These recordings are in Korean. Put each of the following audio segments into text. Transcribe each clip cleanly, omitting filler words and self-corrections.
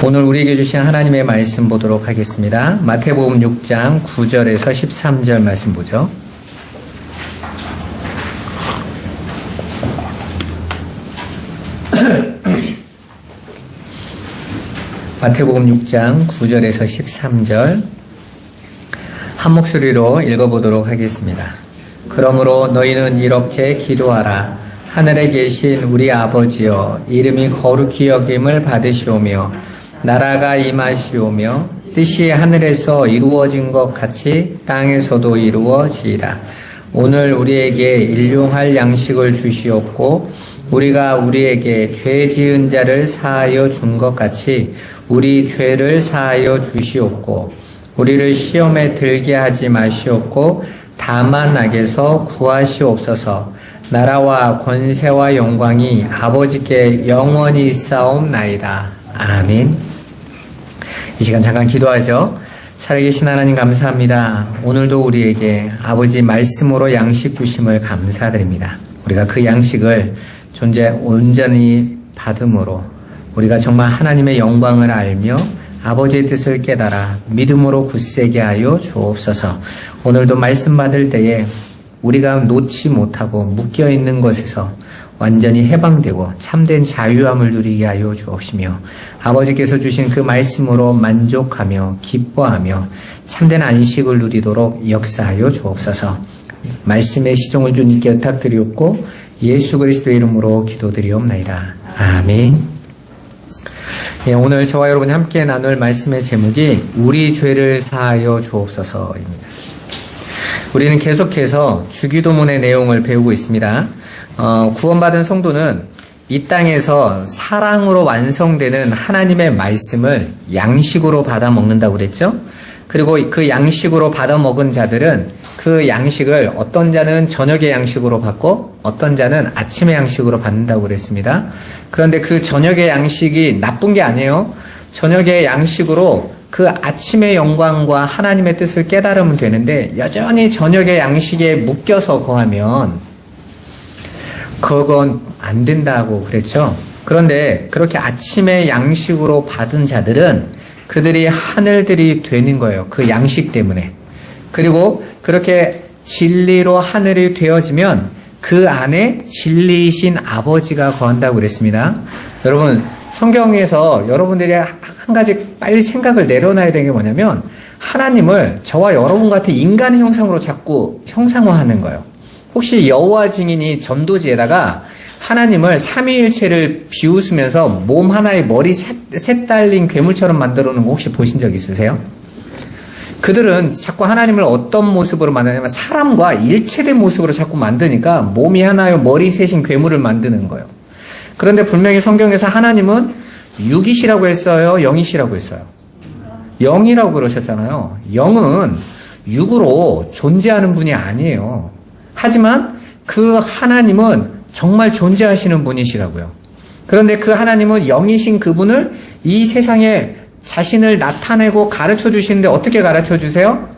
오늘 우리에게 주신 하나님의 말씀 보도록 하겠습니다. 마태복음 6장 9절에서 13절 말씀 보죠. 마태복음 6장 9절에서 13절 한 목소리로 읽어보도록 하겠습니다. 그러므로 너희는 이렇게 기도하라. 하늘에 계신 우리 아버지여, 이름이 거룩히 여김을 받으시오며 나라가 임하시오며 뜻이 하늘에서 이루어진 것 같이 땅에서도 이루어지이다. 오늘 우리에게 일용할 양식을 주시옵고 우리가 우리에게 죄 지은 자를 사하여 준 것 같이 우리 죄를 사하여 주시옵고 우리를 시험에 들게 하지 마시옵고 다만 악에서 구하시옵소서. 나라와 권세와 영광이 아버지께 영원히 있사옵나이다. 아멘. 이 시간 잠깐 기도하죠. 살아계신 하나님 감사합니다. 오늘도 우리에게 아버지 말씀으로 양식 주심을 감사드립니다. 우리가 그 양식을 온전히 받음으로 우리가 정말 하나님의 영광을 알며 아버지의 뜻을 깨달아 믿음으로 굳세게 하여 주옵소서. 오늘도 말씀 받을 때에 우리가 놓지 못하고 묶여있는 것에서 완전히 해방되고 참된 자유함을 누리게 하여 주옵시며 아버지께서 주신 그 말씀으로 만족하며 기뻐하며 참된 안식을 누리도록 역사하여 주옵소서. 말씀의 시종을 주님께 의탁드리옵고 예수 그리스도의 이름으로 기도드리옵나이다. 아멘. 예, 오늘 저와 여러분이 함께 나눌 말씀의 제목이 우리 죄를 사하여 주옵소서입니다. 우리는 계속해서 주기도문의 내용을 배우고 있습니다. 구원받은 성도는 이 땅에서 사랑으로 완성되는 하나님의 말씀을 양식으로 받아 먹는다고 그랬죠? 그리고 그 양식으로 받아 먹은 자들은 그 양식을 어떤 자는 저녁의 양식으로 받고 어떤 자는 아침의 양식으로 받는다고 그랬습니다. 그런데 그 저녁의 양식이 나쁜 게 아니에요. 저녁의 양식으로 그 아침의 영광과 하나님의 뜻을 깨달으면 되는데 여전히 저녁의 양식에 묶여서 거하면 그건 안 된다고 그랬죠. 그런데 그렇게 아침의 양식으로 받은 자들은 그들이 하늘들이 되는 거예요. 그 양식 때문에. 그리고 그렇게 진리로 하늘이 되어지면 그 안에 진리이신 아버지가 거한다고 그랬습니다. 여러분, 성경에서 여러분들이 한 가지 빨리 생각을 내려놔야 되는 게 뭐냐면 하나님을 저와 여러분 같은 인간의 형상으로 자꾸 형상화하는 거예요. 혹시 여호와 증인이 전도지에다가 하나님을 삼위일체를 비웃으면서 몸 하나에 머리 셋 달린 괴물처럼 만들어 놓은 거 혹시 보신 적 있으세요? 그들은 자꾸 하나님을 어떤 모습으로 만드냐면 사람과 일체된 모습으로 자꾸 만드니까 몸이 하나요 머리 셋인 괴물을 만드는 거예요. 그런데 분명히 성경에서 하나님은 육이시라고 했어요? 영이시라고 했어요? 영이라고 그러셨잖아요. 영은 육으로 존재하는 분이 아니에요. 하지만 그 하나님은 정말 존재하시는 분이시라고요. 그런데 그 하나님은 영이신 그분을 이 세상에 자신을 나타내고 가르쳐 주시는데 어떻게 가르쳐 주세요?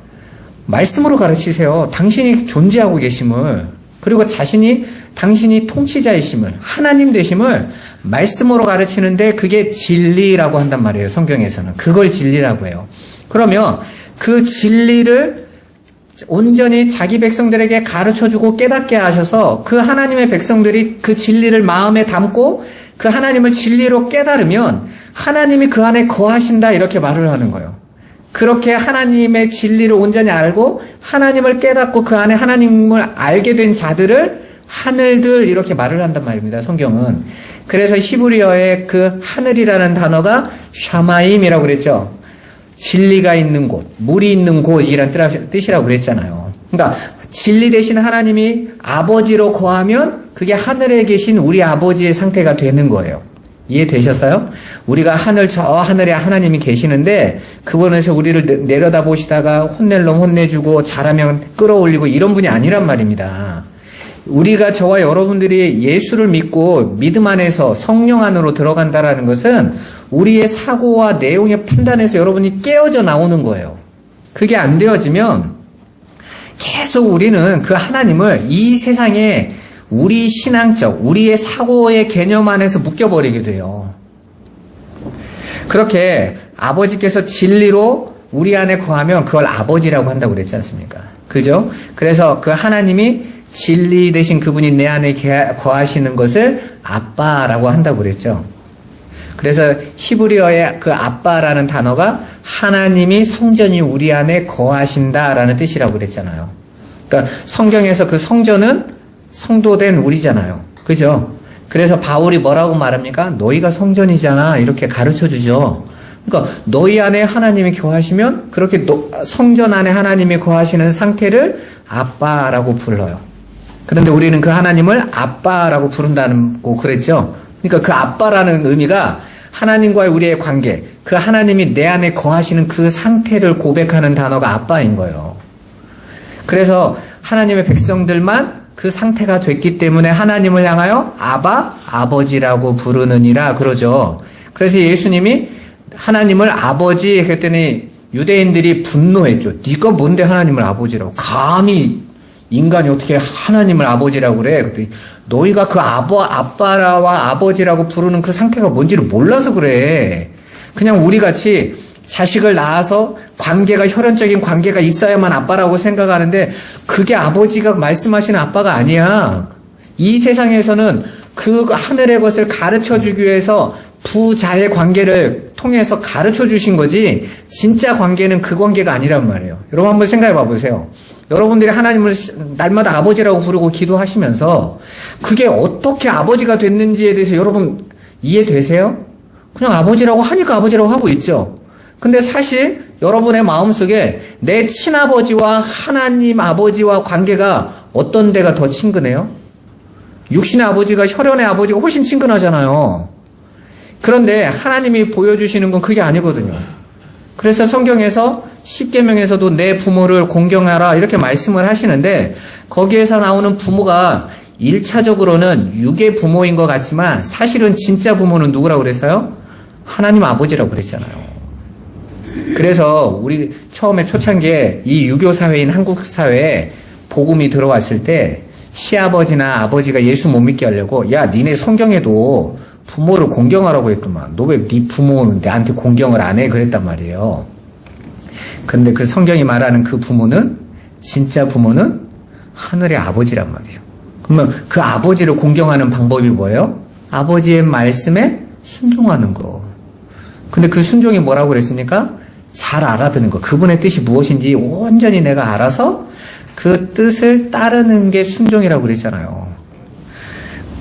말씀으로 가르치세요. 당신이 존재하고 계심을, 그리고 당신이 통치자이심을, 하나님 되심을 말씀으로 가르치는데 그게 진리라고 한단 말이에요. 성경에서는 그걸 진리라고 해요. 그러면 그 진리를 온전히 자기 백성들에게 가르쳐주고 깨닫게 하셔서 그 하나님의 백성들이 그 진리를 마음에 담고 그 하나님을 진리로 깨달으면 하나님이 그 안에 거하신다 이렇게 말을 하는 거예요. 그렇게 하나님의 진리를 온전히 알고 하나님을 깨닫고 그 안에 하나님을 알게 된 자들을 하늘들 이렇게 말을 한단 말입니다. 성경은. 그래서 히브리어의 그 하늘이라는 단어가 샤마임이라고 그랬죠. 진리가 있는 곳, 물이 있는 곳이라는 뜻이라고 그랬잖아요. 그러니까 진리 대신 하나님이 아버지로 거하면 그게 하늘에 계신 우리 아버지의 상태가 되는 거예요. 이해되셨어요? 우리가 저 하늘에 하나님이 계시는데 그분에서 우리를 내려다보시다가 혼낼 놈 혼내주고 잘하면 끌어올리고 이런 분이 아니란 말입니다. 우리가 저와 여러분들이 예수를 믿고 믿음 안에서 성령 안으로 들어간다라는 것은 우리의 사고와 내용의 판단에서 여러분이 깨어져 나오는 거예요. 그게 안 되어지면 계속 우리는 그 하나님을 이 세상에 우리 신앙적, 우리의 사고의 개념 안에서 묶여버리게 돼요. 그렇게 아버지께서 진리로 우리 안에 거하면 그걸 아버지라고 한다고 그랬지 않습니까? 그죠? 그래서 그 하나님이 진리 되신 그분이 내 안에 거하시는 것을 아빠라고 한다고 그랬죠. 그래서 히브리어의 그 아빠라는 단어가 하나님이 성전이 우리 안에 거하신다라는 뜻이라고 그랬잖아요. 그러니까 성경에서 그 성전은 성도된 우리잖아요. 그죠? 그래서 바울이 뭐라고 말합니까? 너희가 성전이잖아. 이렇게 가르쳐 주죠. 그러니까 너희 안에 하나님이 거하시면 그렇게 성전 안에 하나님이 거하시는 상태를 아빠라고 불러요. 그런데 우리는 그 하나님을 아빠라고 부른다고 그랬죠. 그러니까 그 아빠라는 의미가 하나님과의 우리의 관계, 그 하나님이 내 안에 거하시는 그 상태를 고백하는 단어가 아빠인 거예요. 그래서 하나님의 백성들만 그 상태가 됐기 때문에 하나님을 향하여 아바, 아버지라고 부르느니라 그러죠. 그래서 예수님이 하나님을 아버지 했더니 유대인들이 분노했죠. 네가 뭔데 하나님을 아버지라고. 감히 인간이 어떻게 하나님을 아버지라고 그래. 그랬더니 너희가 그 아빠와 아버지라고 부르는 그 상태가 뭔지를 몰라서 그래. 그냥 우리같이 자식을 낳아서 관계가 혈연적인 관계가 있어야만 아빠라고 생각하는데 그게 아버지가 말씀하시는 아빠가 아니야. 이 세상에서는 그 하늘의 것을 가르쳐 주기 위해서 부자의 관계를 통해서 가르쳐 주신 거지 진짜 관계는 그 관계가 아니란 말이에요. 여러분 한번 생각해 봐 보세요. 여러분들이 하나님을 날마다 아버지라고 부르고 기도하시면서 그게 어떻게 아버지가 됐는지에 대해서 여러분 이해되세요? 그냥 아버지라고 하니까 아버지라고 하고 있죠. 근데 사실 여러분의 마음속에 내 친아버지와 하나님 아버지와 관계가 어떤 데가 더 친근해요? 육신의 아버지가 혈연의 아버지가 훨씬 친근하잖아요. 그런데 하나님이 보여주시는 건 그게 아니거든요. 그래서 성경에서 십계명에서도 내 부모를 공경하라 이렇게 말씀을 하시는데 거기에서 나오는 부모가 1차적으로는 육의 부모인 것 같지만 사실은 진짜 부모는 누구라고 그랬어요? 하나님 아버지라고 그랬잖아요. 그래서 우리 처음에 초창기에 이 유교 사회인 한국 사회에 복음이 들어왔을 때 시아버지나 아버지가 예수 못 믿게 하려고 야 니네 성경에도 부모를 공경하라고 했더만 너 왜 네 부모는 나한테 공경을 안 해 그랬단 말이에요. 그런데 그 성경이 말하는 그 부모는 진짜 부모는 하늘의 아버지란 말이에요. 그러면 그 아버지를 공경하는 방법이 뭐예요? 아버지의 말씀에 순종하는 거. 근데 그 순종이 뭐라고 그랬습니까? 잘 알아듣는 거. 그분의 뜻이 무엇인지 온전히 내가 알아서 그 뜻을 따르는 게 순종이라고 그랬잖아요.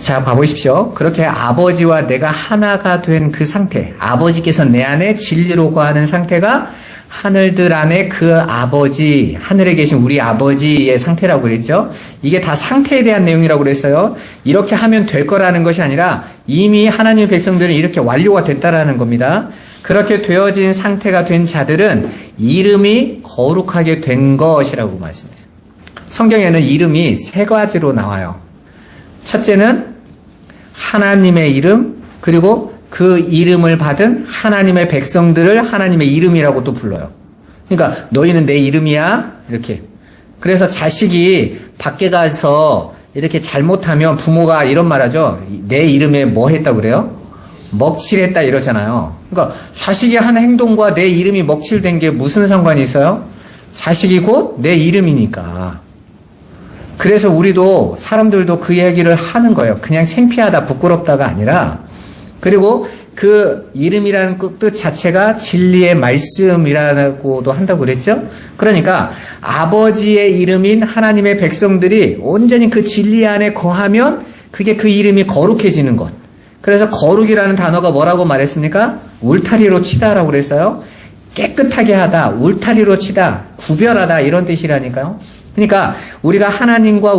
자, 봐보십시오. 그렇게 아버지와 내가 하나가 된 그 상태, 아버지께서 내 안에 진리로 거하는 상태가 하늘들 안에 그 아버지, 하늘에 계신 우리 아버지의 상태라고 그랬죠. 이게 다 상태에 대한 내용이라고 그랬어요. 이렇게 하면 될 거라는 것이 아니라 이미 하나님의 백성들은 이렇게 완료가 됐다라는 겁니다. 그렇게 되어진 상태가 된 자들은 이름이 거룩하게 된 것이라고 말씀했어요. 성경에는 이름이 세 가지로 나와요. 첫째는 하나님의 이름, 그리고 그 이름을 받은 하나님의 백성들을 하나님의 이름이라고 또 불러요. 그러니까 너희는 내 이름이야 이렇게. 그래서 자식이 밖에 가서 이렇게 잘못하면 부모가 이런 말 하죠. 내 이름에 뭐 했다 그래요? 먹칠했다 이러잖아요. 그러니까 자식이 한 행동과 내 이름이 먹칠된 게 무슨 상관이 있어요? 자식이 곧 내 이름이니까. 그래서 우리도 사람들도 그 얘기를 하는 거예요. 그냥 창피하다 부끄럽다가 아니라. 그리고 그 이름이라는 뜻 자체가 진리의 말씀이라고도 한다고 그랬죠. 그러니까 아버지의 이름인 하나님의 백성들이 온전히 그 진리 안에 거하면 그게 그 이름이 거룩해지는 것. 그래서 거룩이라는 단어가 뭐라고 말했습니까? 울타리로 치다라고 그랬어요. 깨끗하게 하다, 울타리로 치다, 구별하다 이런 뜻이라니까요. 그러니까 우리가 하나님과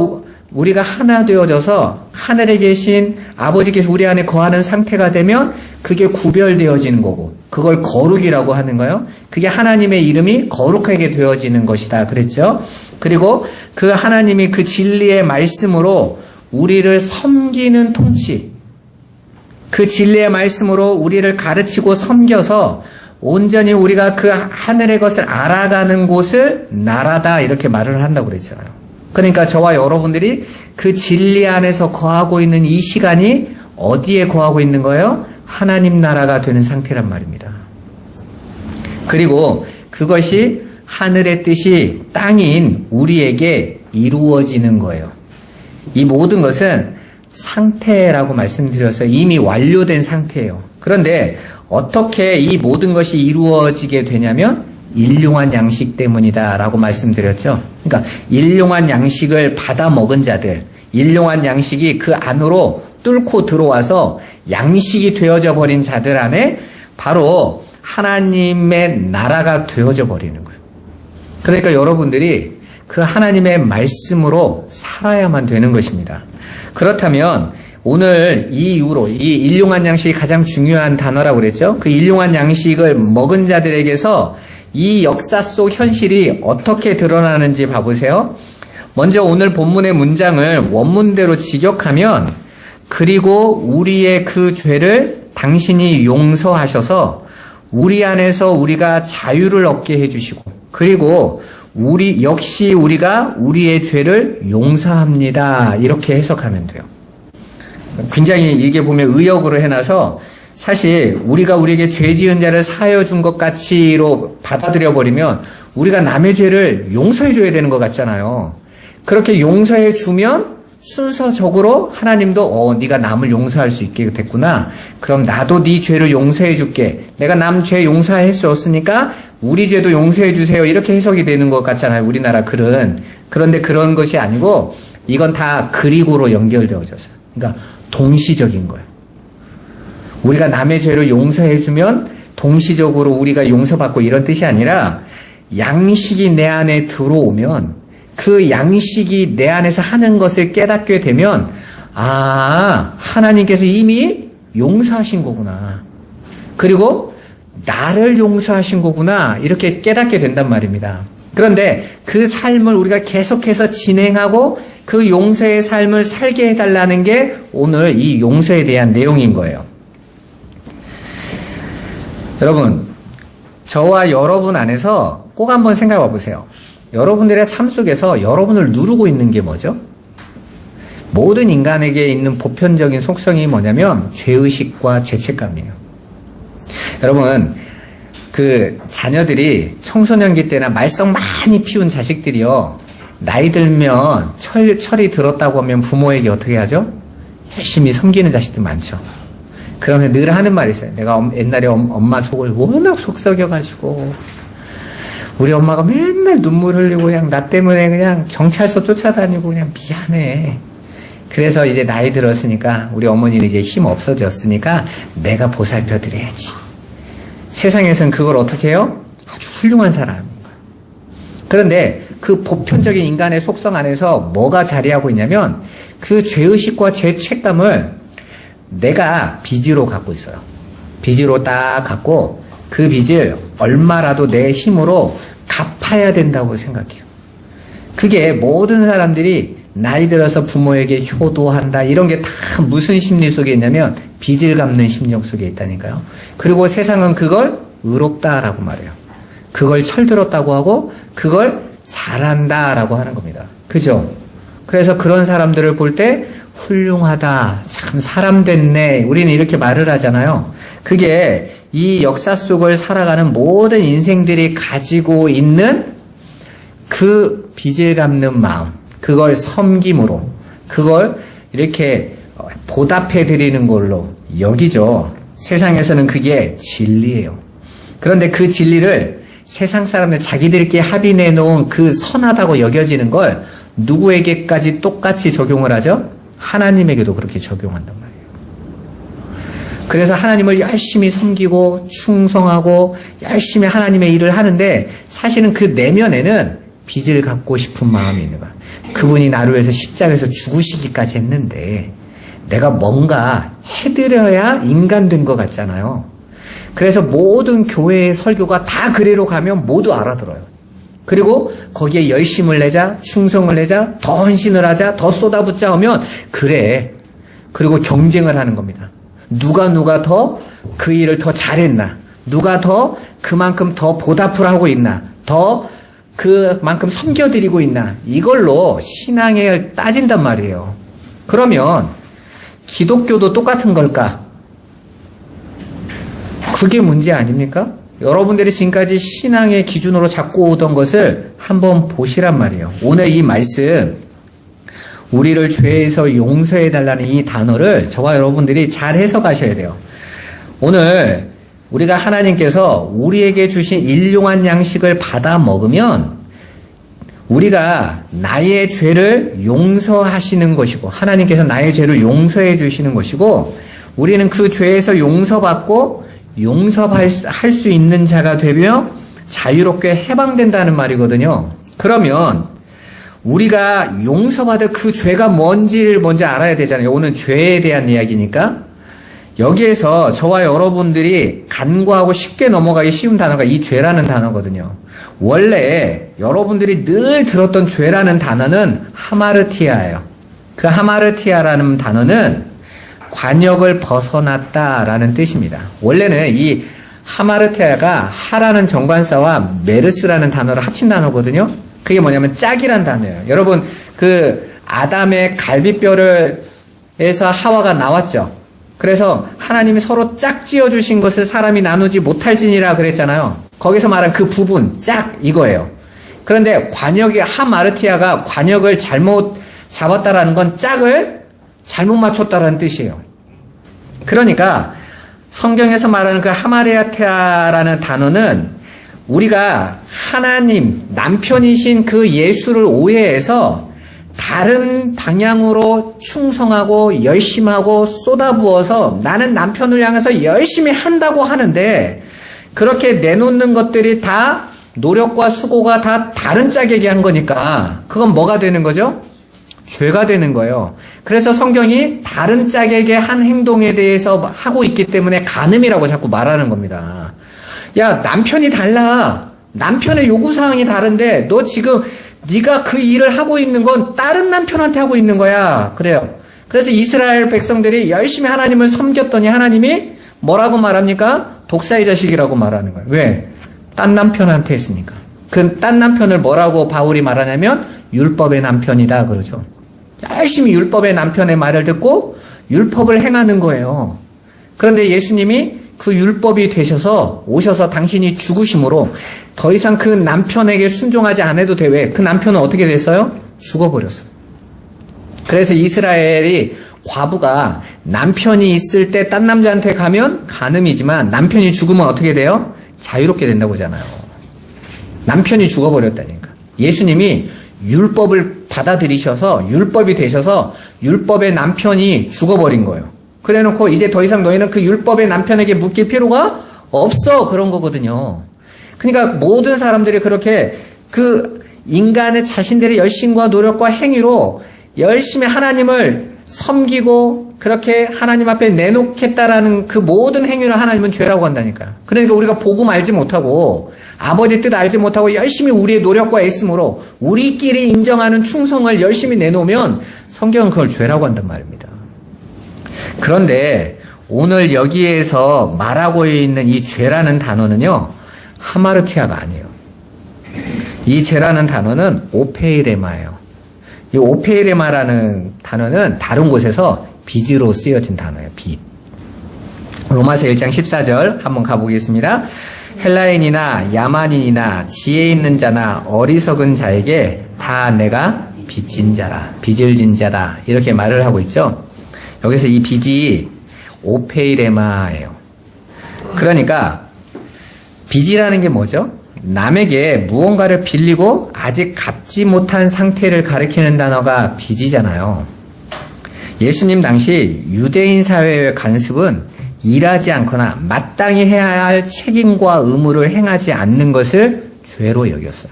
우리가 하나 되어져서 하늘에 계신 아버지께서 우리 안에 거하는 상태가 되면 그게 구별되어지는 거고 그걸 거룩이라고 하는 거예요. 그게 하나님의 이름이 거룩하게 되어지는 것이다 그랬죠. 그리고 그 하나님이 그 진리의 말씀으로 우리를 섬기는 통치, 그 진리의 말씀으로 우리를 가르치고 섬겨서 온전히 우리가 그 하늘의 것을 알아가는 곳을 나라다 이렇게 말을 한다고 그랬잖아요. 그러니까 저와 여러분들이 그 진리 안에서 거하고 있는 이 시간이 어디에 거하고 있는 거예요? 하나님 나라가 되는 상태란 말입니다. 그리고 그것이 하늘의 뜻이 땅인 우리에게 이루어지는 거예요. 이 모든 것은 상태라고 말씀드려서 이미 완료된 상태예요. 그런데 어떻게 이 모든 것이 이루어지게 되냐면 일용한 양식 때문이다 라고 말씀드렸죠. 그러니까 일용한 양식을 받아 먹은 자들, 일용한 양식이 그 안으로 뚫고 들어와서 양식이 되어져 버린 자들 안에 바로 하나님의 나라가 되어져 버리는 거예요. 그러니까 여러분들이 그 하나님의 말씀으로 살아야만 되는 것입니다. 그렇다면 오늘 이 이후로 이 일용한 양식이 가장 중요한 단어라고 그랬죠. 그 일용한 양식을 먹은 자들에게서 이 역사 속 현실이 어떻게 드러나는지 봐보세요. 먼저 오늘 본문의 문장을 원문대로 직역하면 그리고 우리의 그 죄를 당신이 용서하셔서 우리 안에서 우리가 자유를 얻게 해주시고 그리고 역시 우리가 우리의 죄를 용서합니다. 이렇게 해석하면 돼요. 굉장히 이게 보면 의역으로 해놔서 사실 우리가 우리에게 죄 지은 자를 사하여 준 것 같이로 받아들여 버리면 우리가 남의 죄를 용서해 줘야 되는 것 같잖아요. 그렇게 용서해 주면 순서적으로 하나님도 네가 남을 용서할 수 있게 됐구나. 그럼 나도 네 죄를 용서해 줄게. 내가 남 죄 용서해 줬으니까 우리 죄도 용서해 주세요. 이렇게 해석이 되는 것 같잖아요. 우리나라 글은. 그런데 그런 것이 아니고 이건 다 그리고로 연결되어져서. 그러니까 동시적인 거예요. 우리가 남의 죄를 용서해 주면 동시적으로 우리가 용서받고 이런 뜻이 아니라 양식이 내 안에 들어오면 그 양식이 내 안에서 하는 것을 깨닫게 되면 하나님께서 이미 용서하신 거구나. 그리고 나를 용서하신 거구나. 이렇게 깨닫게 된단 말입니다. 그런데 그 삶을 우리가 계속해서 진행하고 그 용서의 삶을 살게 해달라는 게 오늘 이 용서에 대한 내용인 거예요. 여러분, 저와 여러분 안에서 꼭 한번 생각해 보세요. 여러분들의 삶 속에서 여러분을 누르고 있는 게 뭐죠? 모든 인간에게 있는 보편적인 속성이 뭐냐면 죄의식과 죄책감이에요. 여러분, 그 자녀들이 청소년기 때나 말썽 많이 피운 자식들이요. 나이 들면 철이 들었다고 하면 부모에게 어떻게 하죠? 열심히 섬기는 자식들 많죠. 그러면 늘 하는 말이 있어요. 내가 옛날에 엄마 속을 워낙 속썩여가지고 우리 엄마가 맨날 눈물 흘리고 그냥 나 때문에 그냥 경찰서 쫓아다니고 그냥 미안해. 그래서 이제 나이 들었으니까 우리 어머니는 이제 힘 없어졌으니까 내가 보살펴 드려야지. 세상에서는 그걸 어떻게 해요? 아주 훌륭한 사람인 거예요. 그런데 그 보편적인 인간의 속성 안에서 뭐가 자리하고 있냐면 그 죄의식과 죄책감을 내가 빚으로 갖고 있어요. 빚으로 딱 갖고 그 빚을 얼마라도 내 힘으로 갚아야 된다고 생각해요. 그게 모든 사람들이 나이 들어서 부모에게 효도한다 이런 게 다 무슨 심리 속에 있냐면 빚을 갚는 심령 속에 있다니까요. 그리고 세상은 그걸 의롭다라고 말해요. 그걸 철들었다고 하고 그걸 잘한다라고 하는 겁니다. 그죠? 그래서 그런 사람들을 볼 때 훌륭하다, 참 사람 됐네, 우리는 이렇게 말을 하잖아요. 그게 이 역사 속을 살아가는 모든 인생들이 가지고 있는 그 빚을 갚는 마음, 그걸 섬김으로, 그걸 이렇게 보답해 드리는 걸로 여기죠. 세상에서는 그게 진리예요. 그런데 그 진리를 세상 사람들 자기들끼리 합의내 놓은 그 선하다고 여겨지는 걸 누구에게까지 똑같이 적용을 하죠? 하나님에게도 그렇게 적용한단 말이에요. 그래서 하나님을 열심히 섬기고 충성하고 열심히 하나님의 일을 하는데 사실은 그 내면에는 빚을 갚고 싶은 마음이 있는 거야. 그분이 나를 위해서 십자가에서 죽으시기까지 했는데 내가 뭔가 해드려야 인간 된 것 같잖아요. 그래서 모든 교회의 설교가 다 그래로 가면 모두 알아들어요. 그리고 거기에 열심을 내자, 충성을 내자, 더 헌신을 하자, 더 쏟아붓자 하면 그래. 그리고 경쟁을 하는 겁니다. 누가 더 그 일을 더 잘했나? 누가 더 그만큼 더 보답을 하고 있나? 더 그만큼 섬겨드리고 있나? 이걸로 신앙을 따진단 말이에요. 그러면 기독교도 똑같은 걸까? 그게 문제 아닙니까? 여러분들이 지금까지 신앙의 기준으로 잡고 오던 것을 한번 보시란 말이에요. 오늘 이 말씀, 우리를 죄에서 용서해달라는 이 단어를 저와 여러분들이 잘 해석하셔야 돼요. 오늘 우리가 하나님께서 우리에게 주신 일용한 양식을 받아 먹으면 우리가 나의 죄를 용서하시는 것이고, 하나님께서 나의 죄를 용서해 주시는 것이고, 우리는 그 죄에서 용서받고 용서할 수 있는 자가 되며 자유롭게 해방된다는 말이거든요. 그러면 우리가 용서받을 그 죄가 뭔지를 먼저 알아야 되잖아요. 오늘 죄에 대한 이야기니까. 여기에서 저와 여러분들이 간과하고 쉽게 넘어가기 쉬운 단어가 이 죄라는 단어거든요. 원래 여러분들이 늘 들었던 죄라는 단어는 하마르티아예요. 그 하마르티아라는 단어는 관역을 벗어났다라는 뜻입니다. 원래는 이 하마르티아가 하라는 정관사와 메르스라는 단어를 합친 단어거든요. 그게 뭐냐면 짝이란 단어예요. 여러분, 그 아담의 갈비뼈에서 하와가 나왔죠. 그래서 하나님이 서로 짝 지어주신 것을 사람이 나누지 못할지니라 그랬잖아요. 거기서 말한 그 부분, 짝, 이거예요. 그런데 관역이, 하마르티아가 관역을 잘못 잡았다라는 건 짝을 잘못 맞췄다라는 뜻이에요. 그러니까 성경에서 말하는 그 하마르티아라는 단어는 우리가 하나님, 남편이신 그 예수를 오해해서 다른 방향으로 충성하고 열심하고 쏟아부어서 나는 남편을 향해서 열심히 한다고 하는데 그렇게 내놓는 것들이 다 노력과 수고가 다 다른 짝에게 한 거니까 그건 뭐가 되는 거죠? 죄가 되는 거예요. 그래서 성경이 다른 짝에게 한 행동에 대해서 하고 있기 때문에 간음이라고 자꾸 말하는 겁니다. 야, 남편이 달라. 남편의 요구사항이 다른데 너 지금 네가 그 일을 하고 있는 건 다른 남편한테 하고 있는 거야. 그래요. 그래서 이스라엘 백성들이 열심히 하나님을 섬겼더니 하나님이 뭐라고 말합니까? 독사의 자식이라고 말하는 거예요. 왜? 딴 남편한테 했으니까. 그 딴 남편을 뭐라고 바울이 말하냐면 율법의 남편이다 그러죠. 열심히 율법의 남편의 말을 듣고 율법을 행하는 거예요. 그런데 예수님이 그 율법이 되셔서 오셔서 당신이 죽으심으로 더 이상 그 남편에게 순종하지 않아도 돼. 왜? 그 남편은 어떻게 됐어요? 죽어버렸어요. 그래서 이스라엘이 과부가 남편이 있을 때 딴 남자한테 가면 간음이지만 남편이 죽으면 어떻게 돼요? 자유롭게 된다고 하잖아요. 남편이 죽어버렸다니까. 예수님이 율법을 받아들이셔서 율법이 되셔서 율법의 남편이 죽어버린 거예요. 그래놓고 이제 더 이상 너희는 그 율법의 남편에게 묶일 필요가 없어. 그런 거거든요. 그러니까 모든 사람들이 그렇게 그 인간의 자신들의 열심과 노력과 행위로 열심히 하나님을 섬기고 그렇게 하나님 앞에 내놓겠다라는 그 모든 행위를 하나님은 죄라고 한다니까요. 그러니까 우리가 복음 알지 못하고 아버지 뜻 알지 못하고 열심히 우리의 노력과 애씀으로 우리끼리 인정하는 충성을 열심히 내놓으면 성경은 그걸 죄라고 한단 말입니다. 그런데 오늘 여기에서 말하고 있는 이 죄라는 단어는요, 하마르티아가 아니에요. 이 죄라는 단어는 오페이레마예요. 이 오페이레마라는 단어는 다른 곳에서 빚으로 쓰여진 단어예요. 빚. 로마서 1장 14절 한번 가보겠습니다. 헬라인이나 야만인이나 지혜 있는 자나 어리석은 자에게 다 내가 빚진 자라, 빚을 진 자다, 이렇게 말을 하고 있죠. 여기서 이 빚이 오페이레마예요. 그러니까 빚이라는 게 뭐죠? 남에게 무언가를 빌리고 아직 갚지 못한 상태를 가리키는 단어가 빚이잖아요. 예수님 당시 유대인 사회의 관습은 일하지 않거나 마땅히 해야 할 책임과 의무를 행하지 않는 것을 죄로 여겼어요.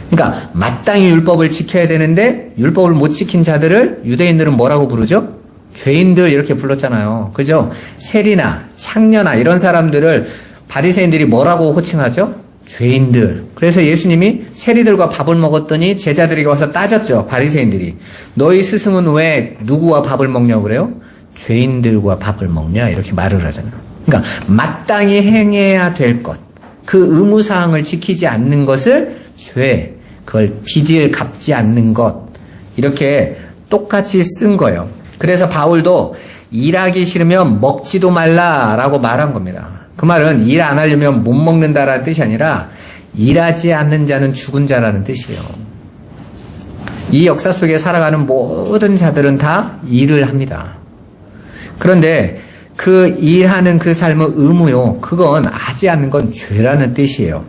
그러니까 마땅히 율법을 지켜야 되는데 율법을 못 지킨 자들을 유대인들은 뭐라고 부르죠? 죄인들 이렇게 불렀잖아요. 그죠? 세리나 창녀나 이런 사람들을 바리새인들이 뭐라고 호칭하죠? 죄인들. 그래서 예수님이 세리들과 밥을 먹었더니 제자들이 와서 따졌죠. 바리새인들이. 너희 스승은 왜 누구와 밥을 먹냐고 그래요? 죄인들과 밥을 먹냐? 이렇게 말을 하잖아요. 그러니까 마땅히 행해야 될 것, 그 의무사항을 지키지 않는 것을 죄, 그걸 빚을 갚지 않는 것, 이렇게 똑같이 쓴 거예요. 그래서 바울도 일하기 싫으면 먹지도 말라라고 말한 겁니다. 그 말은 일 안 하려면 못 먹는다라는 뜻이 아니라 일하지 않는 자는 죽은 자라는 뜻이에요. 이 역사 속에 살아가는 모든 자들은 다 일을 합니다. 그런데 그 일하는 그 삶은 의무요. 그건 하지 않는 건 죄라는 뜻이에요.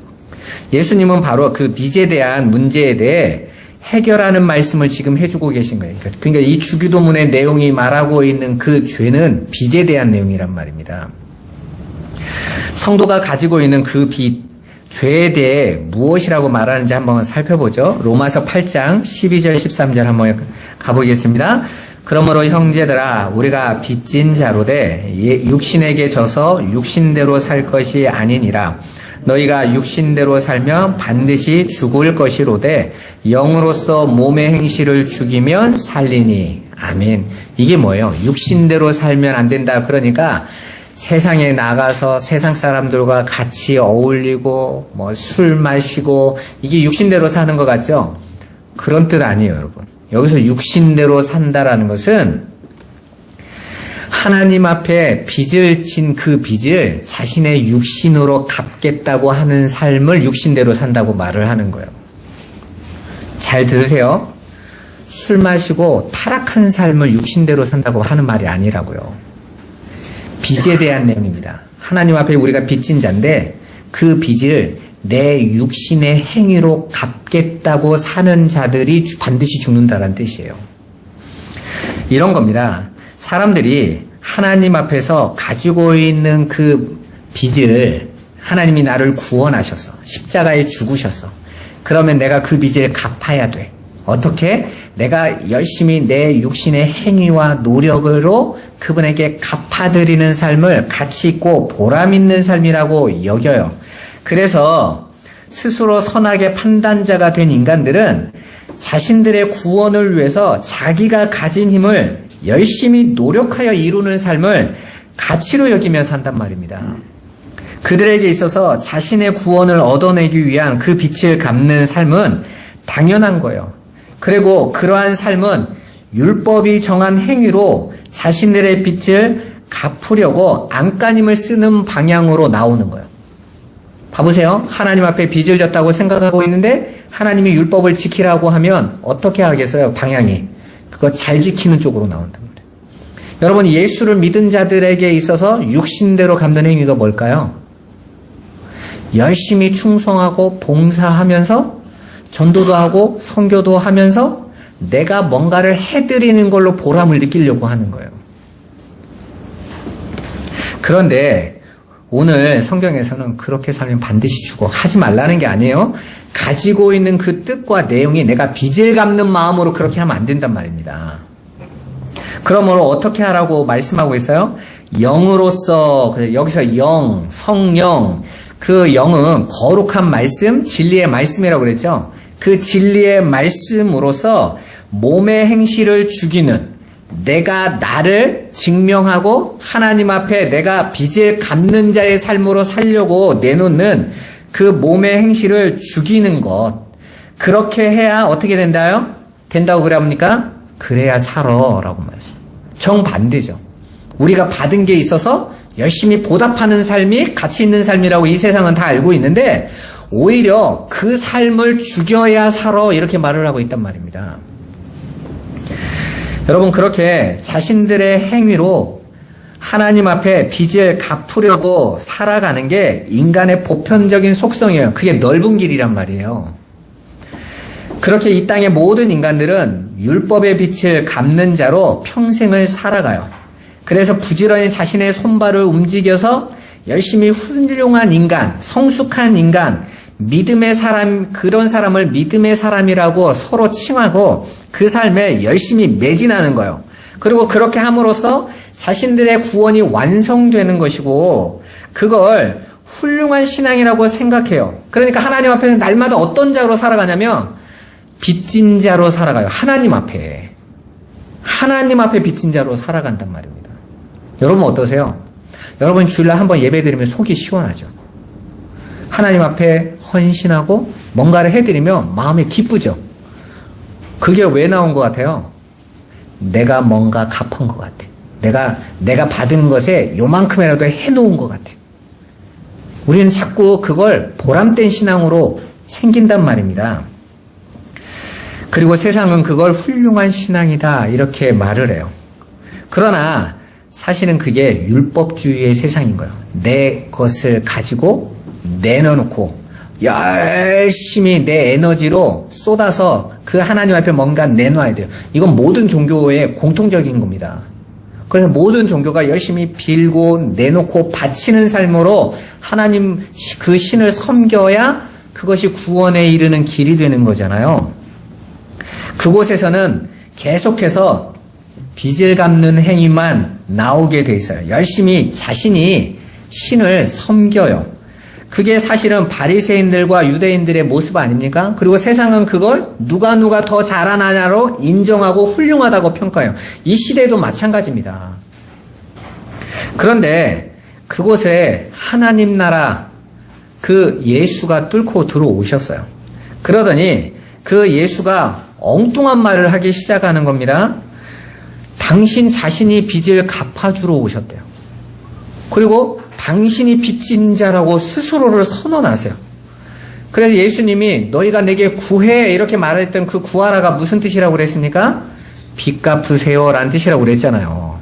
예수님은 바로 그 빚에 대한 문제에 대해 해결하는 말씀을 지금 해주고 계신 거예요. 그러니까 이 주기도문의 내용이 말하고 있는 그 죄는 빚에 대한 내용이란 말입니다. 성도가 가지고 있는 그 빚, 죄에 대해 무엇이라고 말하는지 한번 살펴보죠. 로마서 8장 12절 13절 한번 가보겠습니다. 그러므로 형제들아 우리가 빚진 자로되 육신에게 져서 육신대로 살 것이 아니니라. 너희가 육신대로 살면 반드시 죽을 것이로되 영으로서 몸의 행실을 죽이면 살리니. 아멘. 이게 뭐예요? 육신대로 살면 안 된다. 그러니까 세상에 나가서 세상 사람들과 같이 어울리고 뭐 술 마시고 이게 육신대로 사는 것 같죠? 그런 뜻 아니에요, 여러분. 여기서 육신대로 산다라는 것은 하나님 앞에 빚을 진 그 빚을 자신의 육신으로 갚겠다고 하는 삶을 육신대로 산다고 말을 하는 거예요. 잘 들으세요. 술 마시고 타락한 삶을 육신대로 산다고 하는 말이 아니라고요. 빚에 대한 내용입니다. 하나님 앞에 우리가 빚진 자인데 그 빚을 내 육신의 행위로 갚겠다고 사는 자들이 반드시 죽는다는 뜻이에요. 이런 겁니다. 사람들이 하나님 앞에서 가지고 있는 그 빚을 하나님이 나를 구원하셔서 십자가에 죽으셔서 그러면 내가 그 빚을 갚아야 돼. 어떻게? 내가 열심히 내 육신의 행위와 노력으로 그분에게 갚아드리는 삶을 가치 있고 보람 있는 삶이라고 여겨요. 그래서 스스로 선하게 판단자가 된 인간들은 자신들의 구원을 위해서 자기가 가진 힘을 열심히 노력하여 이루는 삶을 가치로 여기며 산단 말입니다. 그들에게 있어서 자신의 구원을 얻어내기 위한 그 빚을 갚는 삶은 당연한 거예요. 그리고 그러한 삶은 율법이 정한 행위로 자신들의 빚을 갚으려고 안간힘을 쓰는 방향으로 나오는 거예요. 봐보세요. 하나님 앞에 빚을 졌다고 생각하고 있는데 하나님이 율법을 지키라고 하면 어떻게 하겠어요? 방향이. 그거 잘 지키는 쪽으로 나온단 말이에요. 여러분, 예수를 믿은 자들에게 있어서 육신대로 갚는 행위가 뭘까요? 열심히 충성하고 봉사하면서 전도도 하고 선교도 하면서 내가 뭔가를 해드리는 걸로 보람을 느끼려고 하는 거예요. 그런데 오늘 성경에서는 그렇게 살면 반드시 죽어 하지 말라는 게 아니에요. 가지고 있는 그 뜻과 내용이 내가 빚을 갚는 마음으로 그렇게 하면 안 된단 말입니다. 그러므로 어떻게 하라고 말씀하고 있어요? 영으로서, 여기서 영, 성령, 그 영은 거룩한 말씀, 진리의 말씀이라고 그랬죠. 그 진리의 말씀으로서 몸의 행실을 죽이는, 내가 나를 증명하고 하나님 앞에 내가 빚을 갚는 자의 삶으로 살려고 내놓는 그 몸의 행실을 죽이는 것. 그렇게 해야 어떻게 된다요? 된다고 그래 합니까? 그래야 살아라고 말해요. 정반대죠. 우리가 받은 게 있어서 열심히 보답하는 삶이 가치 있는 삶이라고 이 세상은 다 알고 있는데 오히려 그 삶을 죽여야 살아 이렇게 말을 하고 있단 말입니다. 여러분, 그렇게 자신들의 행위로 하나님 앞에 빚을 갚으려고 살아가는 게 인간의 보편적인 속성이에요. 그게 넓은 길이란 말이에요. 그렇게 이 땅의 모든 인간들은 율법의 빚을 갚는 자로 평생을 살아가요. 그래서 부지런히 자신의 손발을 움직여서 열심히 훌륭한 인간, 성숙한 인간, 믿음의 사람, 그런 사람을 믿음의 사람이라고 서로 칭하고 그 삶에 열심히 매진하는 거예요. 그리고 그렇게 함으로써 자신들의 구원이 완성되는 것이고 그걸 훌륭한 신앙이라고 생각해요. 그러니까 하나님 앞에서 날마다 어떤 자로 살아가냐면 빚진 자로 살아가요. 하나님 앞에 빚진 자로 살아간단 말입니다. 여러분 어떠세요? 여러분 주일날 한번 예배드리면 속이 시원하죠. 하나님 앞에 헌신하고 뭔가를 해드리면 마음이 기쁘죠. 그게 왜 나온 것 같아요? 내가 뭔가 갚은 것 같아. 내가 받은 것에 요만큼이라도 해놓은 것 같아. 우리는 자꾸 그걸 보람된 신앙으로 챙긴단 말입니다. 그리고 세상은 그걸 훌륭한 신앙이다 이렇게 말을 해요. 그러나 사실은 그게 율법주의의 세상인 거예요. 내 것을 가지고 내려놓고 열심히 내 에너지로 쏟아서 그 하나님 앞에 뭔가 내놔야 돼요. 이건 모든 종교의 공통적인 겁니다. 그래서 모든 종교가 열심히 빌고 내놓고 바치는 삶으로 하나님 그 신을 섬겨야 그것이 구원에 이르는 길이 되는 거잖아요. 그곳에서는 계속해서 빚을 갚는 행위만 나오게 돼 있어요. 열심히 자신이 신을 섬겨요. 그게 사실은 바리새인들과 유대인들의 모습 아닙니까? 그리고 세상은 그걸 누가 더 잘하느냐로 인정하고 훌륭하다고 평가해요. 이 시대도 마찬가지입니다. 그런데 그곳에 하나님 나라 그 예수가 뚫고 들어오셨어요. 그러더니 그 예수가 엉뚱한 말을 하기 시작하는 겁니다. 당신 자신이 빚을 갚아주러 오셨대요. 그리고 당신이 빚진 자라고 스스로를 선언하세요. 그래서 예수님이 너희가 내게 구해 이렇게 말했던 그 구하라가 무슨 뜻이라고 그랬습니까? 빚 갚으세요 라는 뜻이라고 그랬잖아요.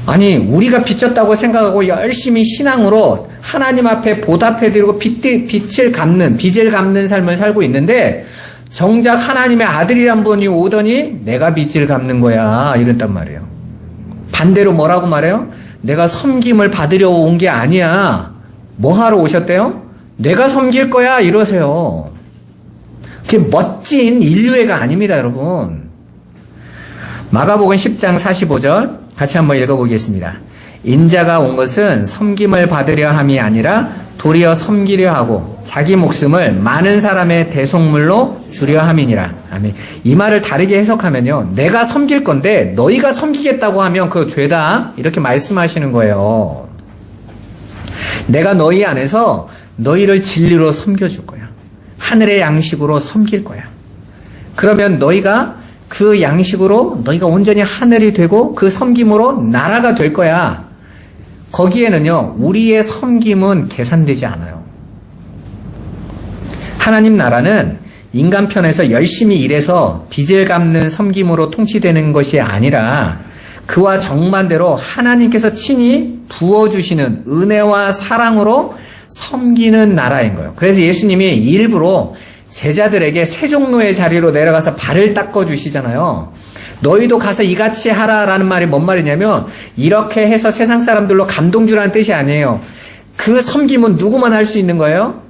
아니 우리가 빚졌다고 생각하고 열심히 신앙으로 하나님 앞에 보답해드리고 빚을 갚는 삶을 살고 있는데 정작 하나님의 아들이란 분이 오더니 내가 빚을 갚는 거야 이랬단 말이에요. 반대로 뭐라고 말해요? 내가 섬김을 받으려 온 게 아니야. 뭐 하러 오셨대요? 내가 섬길 거야 이러세요. 그게 멋진 인류애가 아닙니다, 여러분. 마가복음 10장 45절 같이 한번 읽어보겠습니다. 인자가 온 것은 섬김을 받으려 함이 아니라 도리어 섬기려 하고 자기 목숨을 많은 사람의 대속물로 주려 함이니라. 아멘. 이 말을 다르게 해석하면요. 내가 섬길 건데 너희가 섬기겠다고 하면 그거 죄다. 이렇게 말씀하시는 거예요. 내가 너희 안에서 너희를 진리로 섬겨줄 거야. 하늘의 양식으로 섬길 거야. 그러면 너희가 그 양식으로 너희가 온전히 하늘이 되고 그 섬김으로 나라가 될 거야. 거기에는요, 우리의 섬김은 계산되지 않아요. 하나님 나라는 인간 편에서 열심히 일해서 빚을 갚는 섬김으로 통치되는 것이 아니라 그와 정반대로 하나님께서 친히 부어주시는 은혜와 사랑으로 섬기는 나라인 거예요. 그래서 예수님이 일부러 제자들에게 세종로의 자리로 내려가서 발을 닦아주시잖아요. 너희도 가서 이같이 하라라는 말이 뭔 말이냐면 이렇게 해서 세상 사람들로 감동 주라는 뜻이 아니에요. 그 섬김은 누구만 할 수 있는 거예요?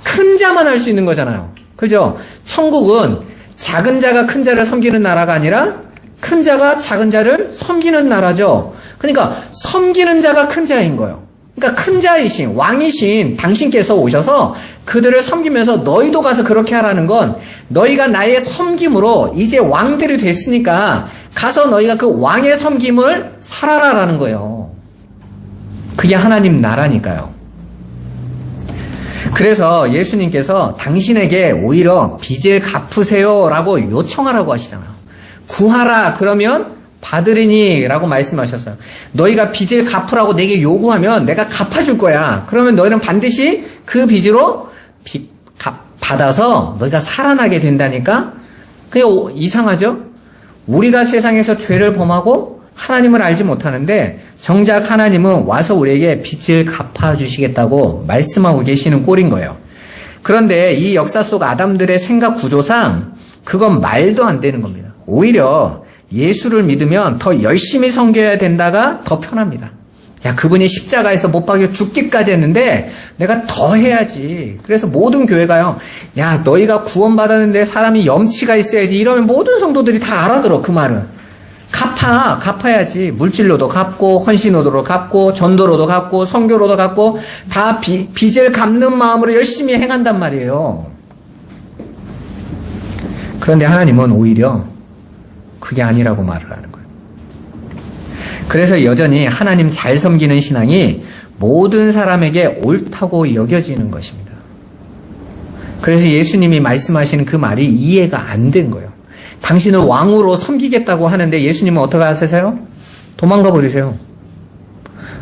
큰 자만 할 수 있는 거잖아요. 그죠? 천국은 작은 자가 큰 자를 섬기는 나라가 아니라 큰 자가 작은 자를 섬기는 나라죠. 그러니까 섬기는 자가 큰 자인 거예요. 그러니까 큰 자이신 왕이신 당신께서 오셔서 그들을 섬기면서 너희도 가서 그렇게 하라는 건 너희가 나의 섬김으로 이제 왕들이 됐으니까 가서 너희가 그 왕의 섬김을 살아라라는 거예요. 그게 하나님 나라니까요. 그래서 예수님께서 당신에게 오히려 빚을 갚으세요라고 요청하라고 하시잖아요. 구하라 그러면 받으리니 라고 말씀하셨어요. 너희가 빚을 갚으라고 내게 요구하면 내가 갚아줄 거야. 그러면 너희는 반드시 그 빚으로 받아서 너희가 살아나게 된다니까? 그게 이상하죠? 우리가 세상에서 죄를 범하고 하나님을 알지 못하는데 정작 하나님은 와서 우리에게 빚을 갚아주시겠다고 말씀하고 계시는 꼴인 거예요. 그런데 이 역사 속 아담들의 생각 구조상 그건 말도 안 되는 겁니다. 오히려 예수를 믿으면 더 열심히 섬겨야 된다가 더 편합니다. 야, 그분이 십자가에서 못 박여 죽기까지 했는데 내가 더 해야지. 그래서 모든 교회가요. 야, 너희가 구원받았는데 사람이 염치가 있어야지. 이러면 모든 성도들이 다 알아들어, 그 말은. 갚아야지. 물질로도 갚고, 헌신으로도 갚고, 전도로도 갚고, 선교로도 갚고, 다 빚을 갚는 마음으로 열심히 행한단 말이에요. 그런데 하나님은 오히려 그게 아니라고 말을 하는 거예요. 그래서 여전히 하나님 잘 섬기는 신앙이 모든 사람에게 옳다고 여겨지는 것입니다. 그래서 예수님이 말씀하시는 그 말이 이해가 안 된 거예요. 당신을 왕으로 섬기겠다고 하는데 예수님은 어떻게 하세요? 도망가 버리세요.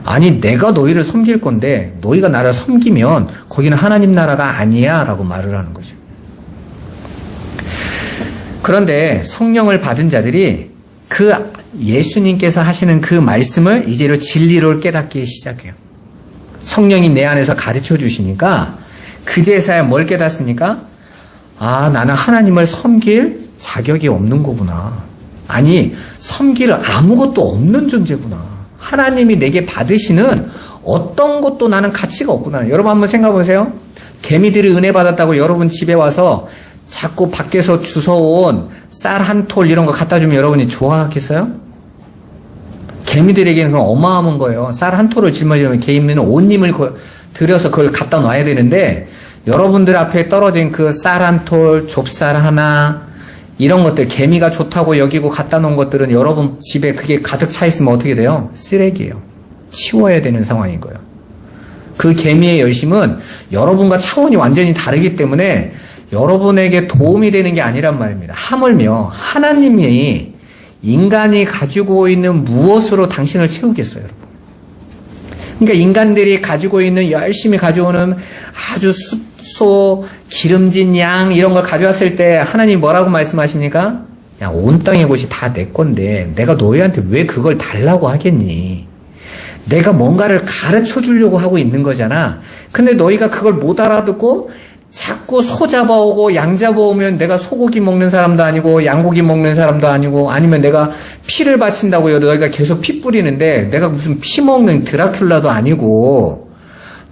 아니 내가 너희를 섬길 건데 너희가 나를 섬기면 거기는 하나님 나라가 아니야 라고 말을 하는 거죠. 그런데 성령을 받은 자들이 그 예수님께서 하시는 그 말씀을 이제로 진리로 깨닫기 시작해요. 성령이 내 안에서 가르쳐 주시니까 그제서야 뭘 깨닫습니까? 아, 나는 하나님을 섬길 자격이 없는 거구나. 아니, 섬길 아무것도 없는 존재구나. 하나님이 내게 받으시는 어떤 것도 나는 가치가 없구나. 여러분 한번 생각해 보세요. 개미들이 은혜 받았다고 여러분 집에 와서 자꾸 밖에서 주워온 쌀 한 톨 이런 거 갖다 주면 여러분이 좋아하겠어요? 개미들에게는 그건 어마어마한 거예요. 쌀 한 톨을 짊어지면 개미는 온 힘을 들여서 그걸 갖다 놔야 되는데 여러분들 앞에 떨어진 그 쌀 한 톨, 좁쌀 하나 이런 것들 개미가 좋다고 여기고 갖다 놓은 것들은 여러분 집에 그게 가득 차 있으면 어떻게 돼요? 쓰레기예요. 치워야 되는 상황인 거예요. 그 개미의 열심은 여러분과 차원이 완전히 다르기 때문에 여러분에게 도움이 되는 게 아니란 말입니다. 하물며 하나님이 인간이 가지고 있는 무엇으로 당신을 채우겠어요, 여러분? 그러니까 인간들이 가지고 있는 열심히 가져오는 아주 숫소, 기름진 양 이런 걸 가져왔을 때 하나님 뭐라고 말씀하십니까? 야, 온 땅의 곳이 다 내 건데 내가 너희한테 왜 그걸 달라고 하겠니? 내가 뭔가를 가르쳐 주려고 하고 있는 거잖아. 근데 너희가 그걸 못 알아듣고 자꾸 소 잡아오고 양 잡아오면 내가 소고기 먹는 사람도 아니고 양고기 먹는 사람도 아니고 아니면 내가 피를 바친다고 너희가 계속 피 뿌리는데 내가 무슨 피 먹는 드라큘라도 아니고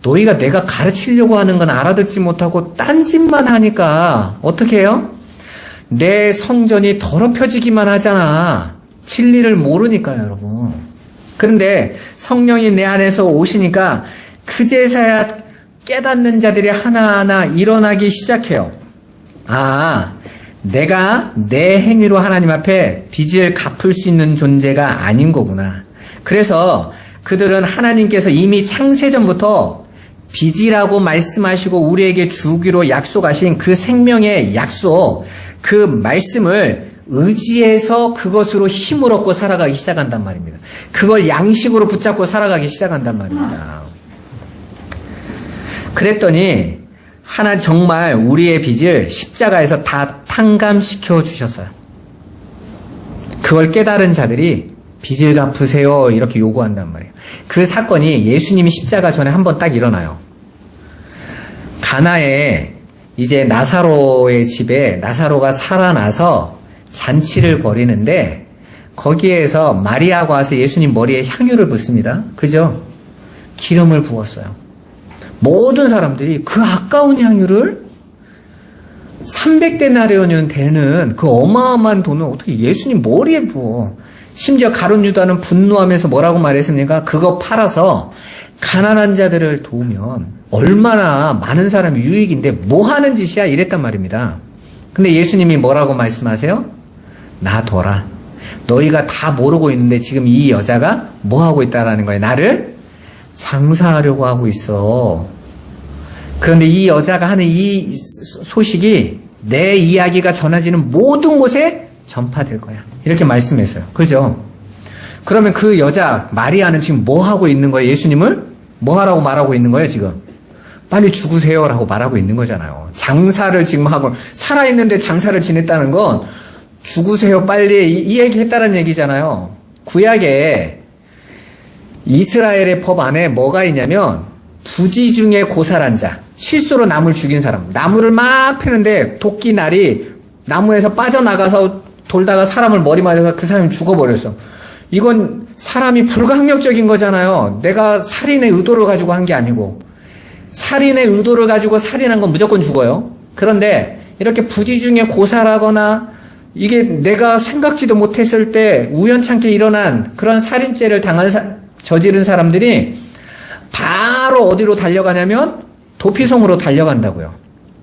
너희가 내가 가르치려고 하는 건 알아듣지 못하고 딴짓만 하니까 어떻게 해요? 내 성전이 더럽혀지기만 하잖아. 진리를 모르니까요, 여러분. 그런데 성령이 내 안에서 오시니까 그제서야 깨닫는 자들이 하나하나 일어나기 시작해요. 아, 내가 내 행위로 하나님 앞에 빚을 갚을 수 있는 존재가 아닌 거구나. 그래서 그들은 하나님께서 이미 창세전부터 빚이라고 말씀하시고 우리에게 주기로 약속하신 그 생명의 약속, 그 말씀을 의지해서 그것으로 힘을 얻고 살아가기 시작한단 말입니다. 그걸 양식으로 붙잡고 살아가기 시작한단 말입니다. 그랬더니 하나 정말 우리의 빚을 십자가에서 다 탕감시켜 주셨어요. 그걸 깨달은 자들이 빚을 갚으세요 이렇게 요구한단 말이에요. 그 사건이 예수님이 십자가 전에 한번 딱 일어나요. 가나에 이제 나사로의 집에 나사로가 살아나서 잔치를 벌이는데 거기에서 마리아가 와서 예수님 머리에 향유를 붓습니다. 그죠? 기름을 부었어요. 모든 사람들이 그 아까운 향유를 300데나리온이 되는 그 어마어마한 돈을 어떻게 예수님 머리에 부어. 심지어 가룟 유다는 분노하면서 뭐라고 말했습니까? 그거 팔아서 가난한 자들을 도우면 얼마나 많은 사람이 유익인데 뭐 하는 짓이야 이랬단 말입니다. 근데 예수님이 뭐라고 말씀하세요? 놔둬라. 너희가 다 모르고 있는데 지금 이 여자가 뭐 하고 있다라는 거예요. 나를 장사하려고 하고 있어. 그런데 이 여자가 하는 이 소식이 내 이야기가 전해지는 모든 곳에 전파될 거야. 이렇게 말씀했어요. 그죠? 그러면 그 여자 마리아는 지금 뭐 하고 있는 거예요? 예수님을 뭐 하라고 말하고 있는 거예요, 지금? 빨리 죽으세요라고 말하고 있는 거잖아요. 장사를 지금 하고 살아있는데 장사를 지냈다는 건 죽으세요 빨리 이 얘기 했다는 얘기잖아요. 구약에 이스라엘의 법 안에 뭐가 있냐면 부지 중에 고살한 자, 실수로 나무를 죽인 사람, 나무를 막 패는데 도끼날이 나무에서 빠져나가서 돌다가 사람을 머리 맞아서 그 사람이 죽어버렸어. 이건 사람이 불가항력적인 거잖아요. 내가 살인의 의도를 가지고 한 게 아니고. 살인의 의도를 가지고 살인한 건 무조건 죽어요. 그런데 이렇게 부지 중에 고살하거나 이게 내가 생각지도 못했을 때 우연찮게 일어난 그런 살인죄를 저지른 사람들이 바로 어디로 달려가냐면 도피성으로 달려간다고요.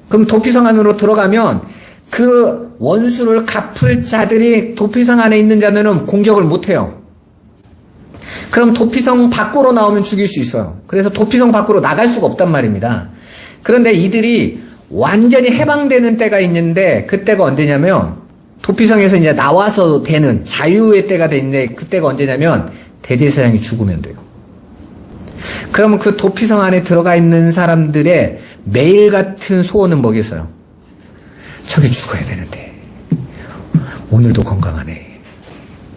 그럼 도피성 안으로 들어가면 그 원수를 갚을 자들이 도피성 안에 있는 자들은 공격을 못해요. 그럼 도피성 밖으로 나오면 죽일 수 있어요. 그래서 도피성 밖으로 나갈 수가 없단 말입니다. 그런데 이들이 완전히 해방되는 때가 있는데 그때가 언제냐면 도피성에서 이제 나와서 되는 자유의 때가 되는데 그때가 언제냐면 대제사장이 죽으면 돼요. 그러면 그 도피성 안에 들어가 있는 사람들의 매일 같은 소원은 뭐겠어요? 저게 죽어야 되는데. 오늘도 건강하네.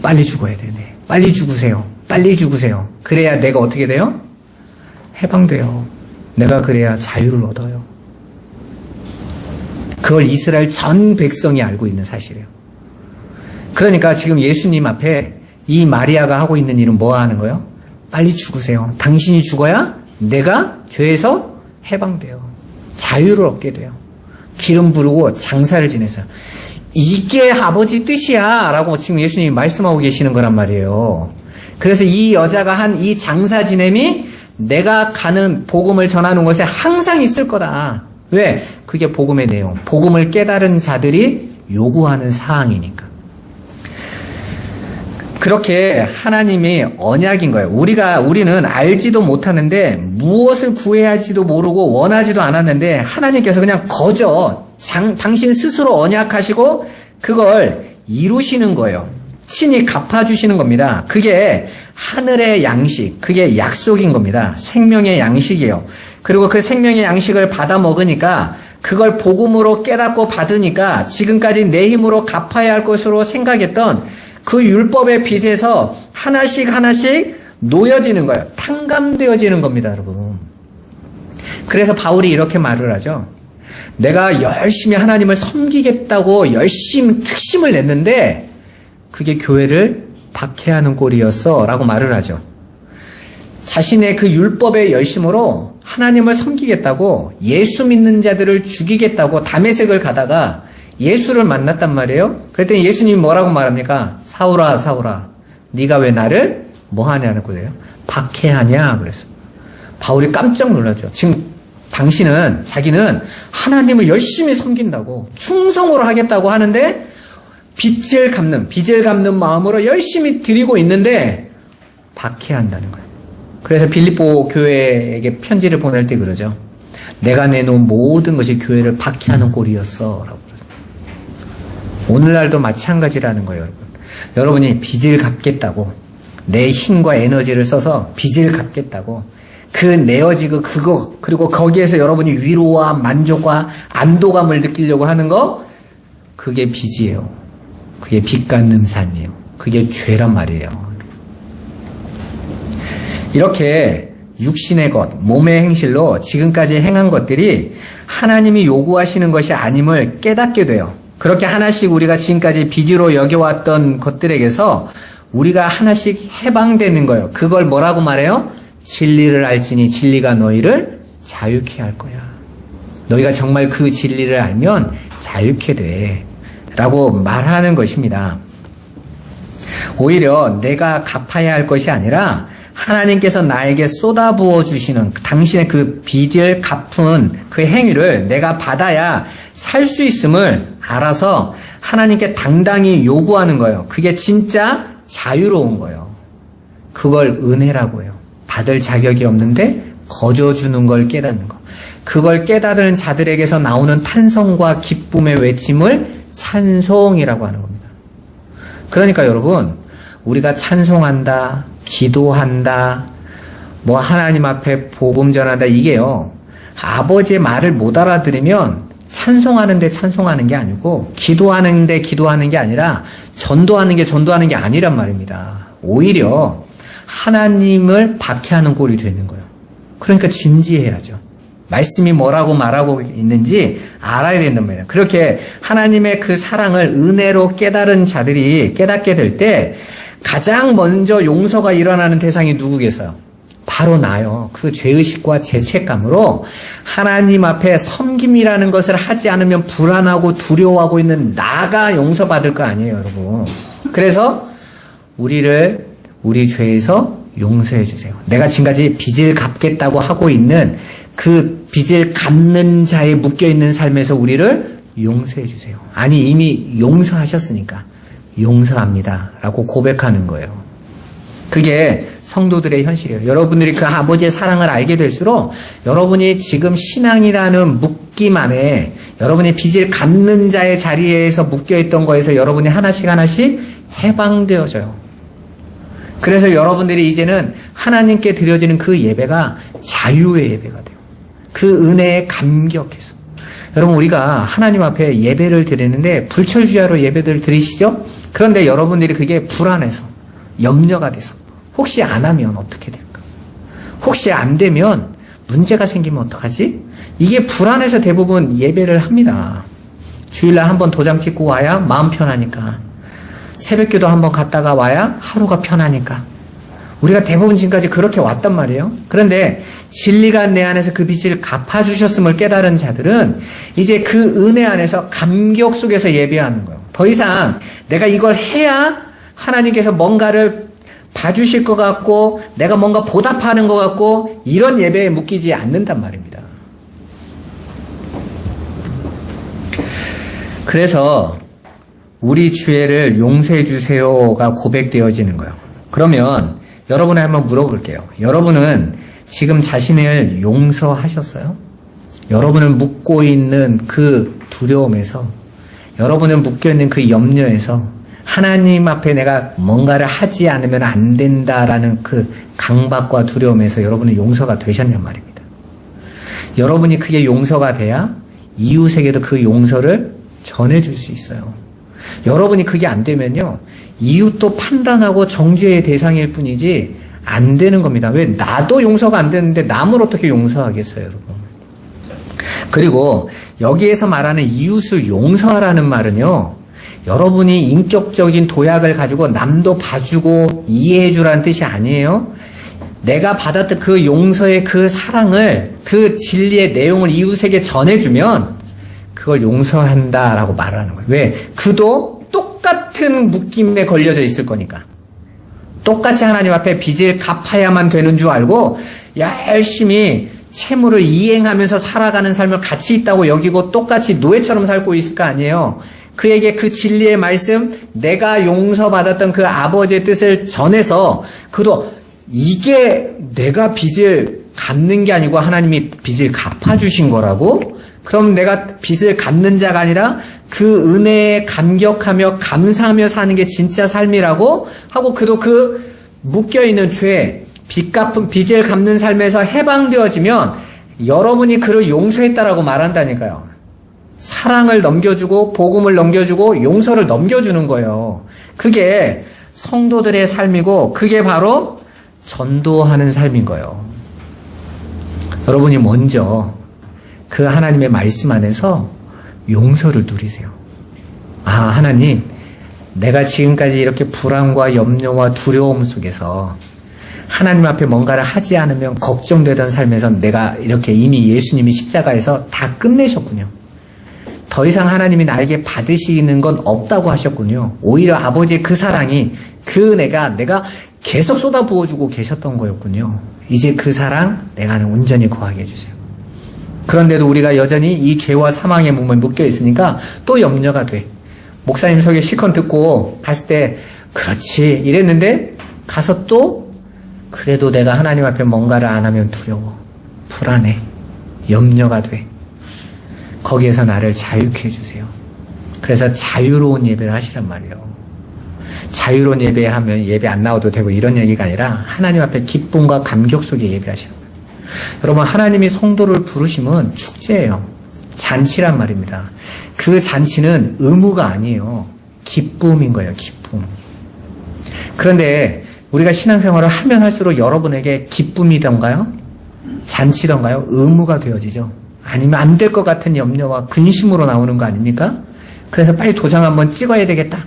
빨리 죽어야 되네. 빨리 죽으세요. 빨리 죽으세요. 그래야 내가 어떻게 돼요? 해방돼요. 내가 그래야 자유를 얻어요. 그걸 이스라엘 전 백성이 알고 있는 사실이에요. 그러니까 지금 예수님 앞에 이 마리아가 하고 있는 일은 뭐 하는 거예요? 빨리 죽으세요. 당신이 죽어야 내가 죄에서 해방돼요. 자유를 얻게 돼요. 기름 부르고 장사를 지내세요. 이게 아버지 뜻이야 라고 지금 예수님이 말씀하고 계시는 거란 말이에요. 그래서 이 여자가 한 이 장사 지냄이 내가 가는 복음을 전하는 것에 항상 있을 거다. 왜? 그게 복음의 내용. 복음을 깨달은 자들이 요구하는 사항이니까. 그렇게 하나님이 언약인 거예요. 우리는 알지도 못하는데 무엇을 구해야 할지도 모르고 원하지도 않았는데 하나님께서 그냥 당신 스스로 언약하시고 그걸 이루시는 거예요. 친히 갚아주시는 겁니다. 그게 하늘의 양식, 그게 약속인 겁니다. 생명의 양식이에요. 그리고 그 생명의 양식을 받아 먹으니까 그걸 복음으로 깨닫고 받으니까 지금까지 내 힘으로 갚아야 할 것으로 생각했던 그 율법의 빚에서 하나씩 놓여지는 거예요. 탕감되어지는 겁니다, 여러분. 그래서 바울이 이렇게 말을 하죠. 내가 열심히 하나님을 섬기겠다고 열심히 특심을 냈는데 그게 교회를 박해하는 꼴이었어 라고 말을 하죠. 자신의 그 율법의 열심으로 하나님을 섬기겠다고 예수 믿는 자들을 죽이겠다고 다메섹을 가다가 예수를 만났단 말이에요. 그랬더니 예수님이 뭐라고 말합니까? 사울아 사울아 네가 왜 나를 뭐하냐는 거예요. 박해하냐 그래서 바울이 깜짝 놀랐죠. 지금 자기는 하나님을 열심히 섬긴다고 충성으로 하겠다고 하는데 빚을 갚는 마음으로 열심히 드리고 있는데 박해한다는 거예요. 그래서 빌립보 교회에게 편지를 보낼 때 그러죠. 내가 내놓은 모든 것이 교회를 박해하는 꼴이었어 라고. 오늘날도 마찬가지라는 거예요, 여러분. 여러분이 빚을 갚겠다고 내 힘과 에너지를 써서 빚을 갚겠다고 그 내어지고 그리고 거기에서 여러분이 위로와 만족과 안도감을 느끼려고 하는 거 그게 빚이에요. 그게 빚 갚는 삶이에요. 그게 죄란 말이에요. 이렇게 육신의 것, 몸의 행실로 지금까지 행한 것들이 하나님이 요구하시는 것이 아님을 깨닫게 돼요. 그렇게 하나씩 우리가 지금까지 빚으로 여겨왔던 것들에게서 우리가 하나씩 해방되는 거예요. 그걸 뭐라고 말해요? 진리를 알지니 진리가 너희를 자유케 할 거야. 너희가 정말 그 진리를 알면 자유케 돼. 라고 말하는 것입니다. 오히려 내가 갚아야 할 것이 아니라 하나님께서 나에게 쏟아부어 주시는 당신의 그 빚을 갚은 그 행위를 내가 받아야 살 수 있음을 알아서 하나님께 당당히 요구하는 거예요. 그게 진짜 자유로운 거예요. 그걸 은혜라고 해요. 받을 자격이 없는데 거저주는 걸 깨닫는 거. 그걸 깨달은 자들에게서 나오는 탄성과 기쁨의 외침을 찬송이라고 하는 겁니다. 그러니까 여러분, 우리가 찬송한다, 기도한다, 하나님 앞에 복음 전한다, 이게요, 아버지의 말을 못 알아들으면 찬송하는데 찬송하는 게 아니고, 기도하는데 기도하는 게 아니라, 전도하는 게 아니란 말입니다. 오히려 하나님을 박해하는 꼴이 되는 거예요. 그러니까 진지해야죠. 말씀이 뭐라고 말하고 있는지 알아야 된단 말이에요. 그렇게 하나님의 그 사랑을 은혜로 깨달은 자들이 깨닫게 될 때 가장 먼저 용서가 일어나는 대상이 누구겠어요? 바로 나요. 그 죄의식과 죄책감으로 하나님 앞에 섬김이라는 것을 하지 않으면 불안하고 두려워하고 있는 나가 용서받을 거 아니에요, 여러분. 그래서 우리 죄에서 용서해 주세요. 내가 지금까지 빚을 갚겠다고 하고 있는 그 빚을 갚는 자에 묶여있는 삶에서 우리를 용서해 주세요. 아니, 이미 용서하셨으니까 용서합니다 라고 고백하는 거예요. 그게 성도들의 현실이에요. 여러분들이 그 아버지의 사랑을 알게 될수록 여러분이 지금 신앙이라는 묶임 안에 여러분이 빚을 갚는 자의 자리에서 묶여있던 거에서 여러분이 하나씩 해방되어져요. 그래서 여러분들이 이제는 하나님께 드려지는 그 예배가 자유의 예배가 돼요. 그 은혜에 감격해서. 여러분, 우리가 하나님 앞에 예배를 드리는데 불철주야로 예배를 드리시죠? 그런데 여러분들이 그게 불안해서, 염려가 돼서, 혹시 안 하면 어떻게 될까? 혹시 안 되면 문제가 생기면 어떡하지? 이게 불안해서 대부분 예배를 합니다. 주일날 한번 도장 찍고 와야 마음 편하니까. 새벽기도 한번 갔다가 와야 하루가 편하니까. 우리가 대부분 지금까지 그렇게 왔단 말이에요. 그런데 진리가 내 안에서 그 빚을 갚아주셨음을 깨달은 자들은 이제 그 은혜 안에서 감격 속에서 예배하는 거예요. 더 이상 내가 이걸 해야 하나님께서 뭔가를 봐주실 것 같고 내가 뭔가 보답하는 것 같고 이런 예배에 묶이지 않는단 말입니다. 그래서 우리 죄를 용서해 주세요가 고백되어지는 거예요. 그러면 여러분에 한번 물어볼게요. 여러분은 지금 자신을 용서하셨어요? 여러분을 묶고 있는 그 두려움에서, 여러분을 묶여있는 그 염려에서 하나님 앞에 내가 뭔가를 하지 않으면 안 된다라는 그 강박과 두려움에서 여러분은 용서가 되셨냔 말입니다. 여러분이 그게 용서가 돼야 이웃에게도 그 용서를 전해줄 수 있어요. 여러분이 그게 안 되면요, 이웃도 판단하고 정죄의 대상일 뿐이지 안 되는 겁니다. 왜? 나도 용서가 안 되는데 남을 어떻게 용서하겠어요, 여러분. 그리고 여기에서 말하는 이웃을 용서하라는 말은요, 여러분이 인격적인 도약을 가지고 남도 봐주고 이해해주라는 뜻이 아니에요. 내가 받았던 그 용서의 그 사랑을, 그 진리의 내용을 이웃에게 전해주면 그걸 용서한다라고 말하는 거예요. 왜? 그도 똑같은 묶임에 걸려져 있을 거니까. 똑같이 하나님 앞에 빚을 갚아야만 되는 줄 알고 열심히 채무를 이행하면서 살아가는 삶을 같이 있다고 여기고 똑같이 노예처럼 살고 있을 거 아니에요. 그에게 그 진리의 말씀, 내가 용서받았던 그 아버지의 뜻을 전해서 그도 이게 내가 빚을 갚는 게 아니고 하나님이 빚을 갚아주신 거라고? 그럼 내가 빚을 갚는 자가 아니라 그 은혜에 감격하며 감사하며 사는 게 진짜 삶이라고 하고 그도 그 묶여있는 죄, 빚을 갚는 삶에서 해방되어지면 여러분이 그를 용서했다라고 말한다니까요. 사랑을 넘겨주고 복음을 넘겨주고 용서를 넘겨주는 거예요. 그게 성도들의 삶이고 그게 바로 전도하는 삶인 거예요. 여러분이 먼저 그 하나님의 말씀 안에서 용서를 누리세요. 아, 하나님, 내가 지금까지 이렇게 불안과 염려와 두려움 속에서 하나님 앞에 뭔가를 하지 않으면 걱정되던 삶에서 내가 이렇게 이미 예수님이 십자가에서 다 끝내셨군요. 더 이상 하나님이 나에게 받으시는 건 없다고 하셨군요. 오히려 아버지의 그 사랑이, 그 은혜가 내가 계속 쏟아 부어주고 계셨던 거였군요. 이제 그 사랑 내가 온전히 거하게 해주세요. 그런데도 우리가 여전히 이 죄와 사망의 몸에 묶여 있으니까 또 염려가 돼. 목사님 설교 실컷 듣고 갔을 때 그렇지 이랬는데 가서 또 그래도 내가 하나님 앞에 뭔가를 안 하면 두려워, 불안해, 염려가 돼. 거기에서 나를 자유케 해주세요. 그래서 자유로운 예배를 하시란 말이에요. 자유로운 예배하면 예배 안 나와도 되고 이런 얘기가 아니라 하나님 앞에 기쁨과 감격 속에 예배하시는 거예요. 여러분, 하나님이 성도를 부르시면 축제예요. 잔치란 말입니다. 그 잔치는 의무가 아니에요. 기쁨인 거예요. 기쁨. 그런데 우리가 신앙생활을 하면 할수록 여러분에게 기쁨이던가요? 잔치던가요? 의무가 되어지죠. 아니면 안 될 것 같은 염려와 근심으로 나오는 거 아닙니까? 그래서 빨리 도장 한번 찍어야 되겠다.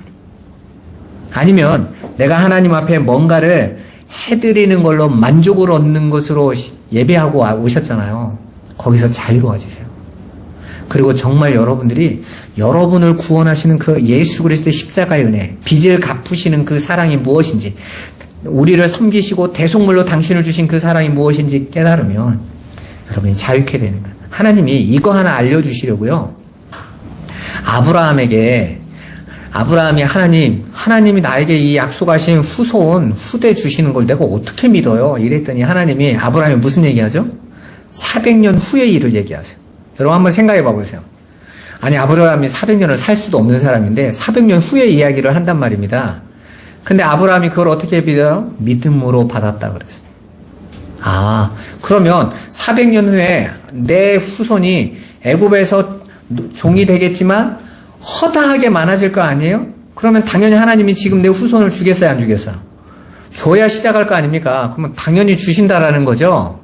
아니면 내가 하나님 앞에 뭔가를 해드리는 걸로 만족을 얻는 것으로 예배하고 오셨잖아요. 거기서 자유로워지세요. 그리고 정말 여러분들이 여러분을 구원하시는 그 예수 그리스도의 십자가의 은혜, 빚을 갚으시는 그 사랑이 무엇인지, 우리를 섬기시고 대속물로 당신을 주신 그 사랑이 무엇인지 깨달으면 여러분이 자유케 되는 거예요. 하나님이 이거 하나 알려주시려고요. 아브라함이 하나님이 나에게 이 약속하신 후손, 후대 주시는 걸 내가 어떻게 믿어요? 이랬더니 하나님이 아브라함이 무슨 얘기하죠? 400년 후의 일을 얘기하세요. 여러분 한번 생각해 봐보세요. 아니, 아브라함이 400년을 살 수도 없는 사람인데 400년 후의 이야기를 한단 말입니다. 근데 아브라함이 그걸 어떻게 믿어요? 믿음으로 받았다 그랬어요. 그러면 400년 후에 내 후손이 애굽에서 종이 되겠지만 허다하게 많아질 거 아니에요? 그러면 당연히 하나님이 지금 내 후손을 주겠어요, 안 주겠어요? 줘야 시작할 거 아닙니까? 그러면 당연히 주신다라는 거죠.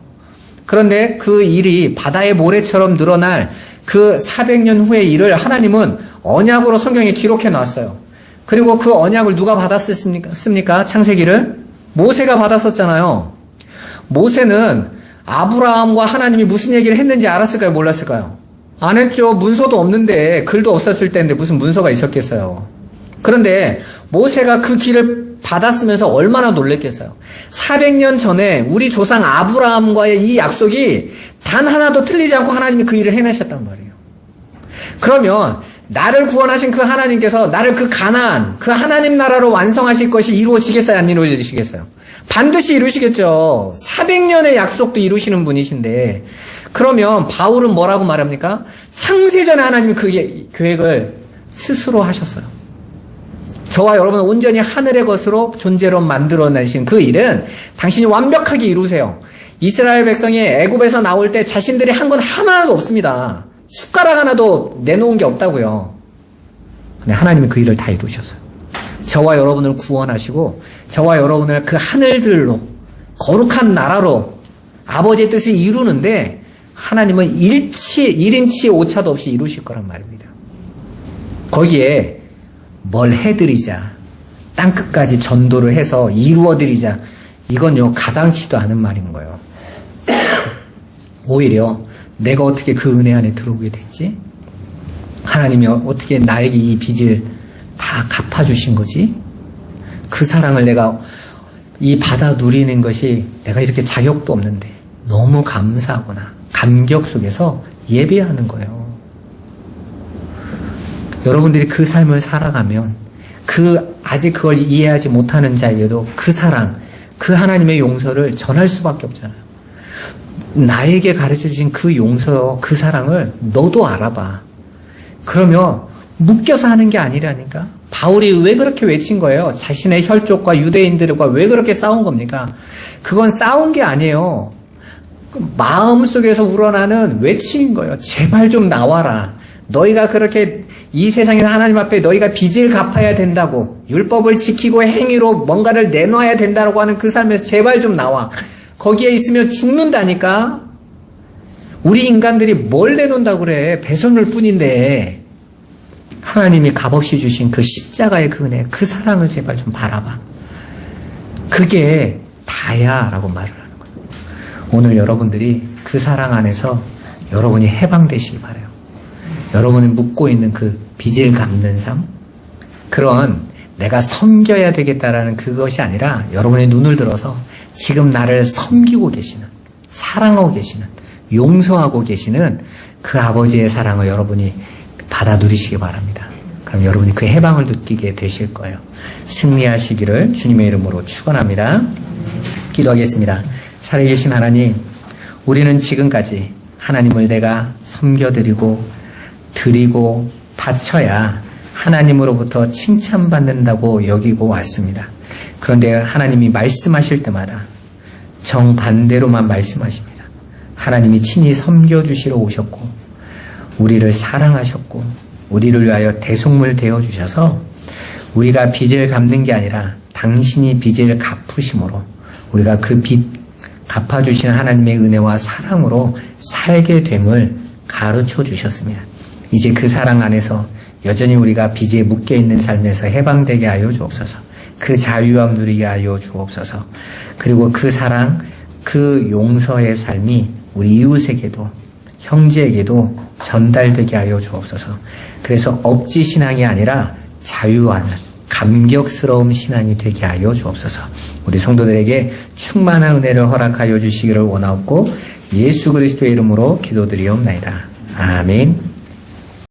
그런데 그 일이 바다의 모래처럼 늘어날 그 400년 후의 일을 하나님은 언약으로 성경에 기록해 놨어요. 그리고 그 언약을 누가 받았습니까? 창세기를? 모세가 받았었잖아요. 모세는 아브라함과 하나님이 무슨 얘기를 했는지 알았을까요? 몰랐을까요? 안 했죠. 문서도 없는데, 글도 없었을 때인데 무슨 문서가 있었겠어요. 그런데 모세가 그 길을 받았으면서 얼마나 놀랬겠어요. 400년 전에 우리 조상 아브라함과의 이 약속이 단 하나도 틀리지 않고 하나님이 그 일을 해내셨단 말이에요. 그러면 나를 구원하신 그 하나님께서 나를 그 가나안, 그 하나님 나라로 완성하실 것이 이루어지겠어요? 안 이루어지겠어요? 반드시 이루시겠죠. 400년의 약속도 이루시는 분이신데, 그러면 바울은 뭐라고 말합니까? 창세전에 하나님이 그 계획을 스스로 하셨어요. 저와 여러분은 온전히 하늘의 것으로 존재로 만들어내신 그 일은 당신이 완벽하게 이루세요. 이스라엘 백성이 애굽에서 나올 때 자신들이 한 건 하나도 없습니다. 숟가락 하나도 내놓은 게 없다고요. 근데 하나님이 그 일을 다 이루셨어요. 저와 여러분을 구원하시고 저와 여러분을 그 하늘들로 거룩한 나라로 아버지의 뜻을 이루는데 하나님은 1인치 오차도 없이 이루실 거란 말입니다. 거기에 뭘 해드리자, 땅끝까지 전도를 해서 이루어드리자, 이건요 가당치도 않은 말인 거예요. 오히려 내가 어떻게 그 은혜 안에 들어오게 됐지? 하나님이 어떻게 나에게 이 빚을 다 갚아주신 거지? 그 사랑을 내가 이 받아 누리는 것이 내가 이렇게 자격도 없는데 너무 감사하구나. 감격 속에서 예배하는 거예요. 여러분들이 그 삶을 살아가면 아직 그걸 이해하지 못하는 자에게도 그 사랑, 그 하나님의 용서를 전할 수밖에 없잖아요. 나에게 가르쳐 주신 그 용서, 그 사랑을 너도 알아봐. 그러면 묶여서 하는 게 아니라니까. 바울이 왜 그렇게 외친 거예요? 자신의 혈족과 유대인들과 왜 그렇게 싸운 겁니까? 그건 싸운 게 아니에요. 마음속에서 우러나는 외침인 거예요. 제발 좀 나와라. 너희가 그렇게 이 세상에서 하나님 앞에 너희가 빚을 갚아야 된다고, 율법을 지키고 행위로 뭔가를 내놔야 된다고 하는 그 삶에서 제발 좀 나와. 거기에 있으면 죽는다니까. 우리 인간들이 뭘 내놓는다고 그래. 배설물 뿐인데. 하나님이 값없이 주신 그 십자가의 그 은혜, 그 사랑을 제발 좀 바라봐. 그게 다야 라고 말을 하는 거예요. 오늘 여러분들이 그 사랑 안에서 여러분이 해방되시기 바라요. 여러분이 묻고 있는 그 빚을 갚는 삶, 그런 내가 섬겨야 되겠다라는 그것이 아니라 여러분의 눈을 들어서 지금 나를 섬기고 계시는, 사랑하고 계시는, 용서하고 계시는 그 아버지의 사랑을 여러분이 받아 누리시기 바랍니다. 그럼 여러분이 그 해방을 느끼게 되실 거예요. 승리하시기를 주님의 이름으로 축원합니다. 기도하겠습니다. 살아계신 하나님, 우리는 지금까지 하나님을 내가 섬겨드리고 드리고 바쳐야 하나님으로부터 칭찬받는다고 여기고 왔습니다. 그런데 하나님이 말씀하실 때마다 정반대로만 말씀하십니다. 하나님이 친히 섬겨주시러 오셨고 우리를 사랑하셨고 우리를 위하여 대속물 되어주셔서 우리가 빚을 갚는 게 아니라 당신이 빚을 갚으심으로 우리가 그 빚 갚아주시는 하나님의 은혜와 사랑으로 살게 됨을 가르쳐 주셨습니다. 이제 그 사랑 안에서 여전히 우리가 빚에 묶여있는 삶에서 해방되게 하여 주옵소서. 그 자유함 누리게 하여 주옵소서. 그리고 그 사랑, 그 용서의 삶이 우리 이웃에게도 형제에게도 전달되게 하여 주옵소서. 그래서 억지 신앙이 아니라 자유하는 감격스러운 신앙이 되게 하여 주옵소서. 우리 성도들에게 충만한 은혜를 허락하여 주시기를 원하옵고 예수 그리스도의 이름으로 기도드리옵나이다. 아멘.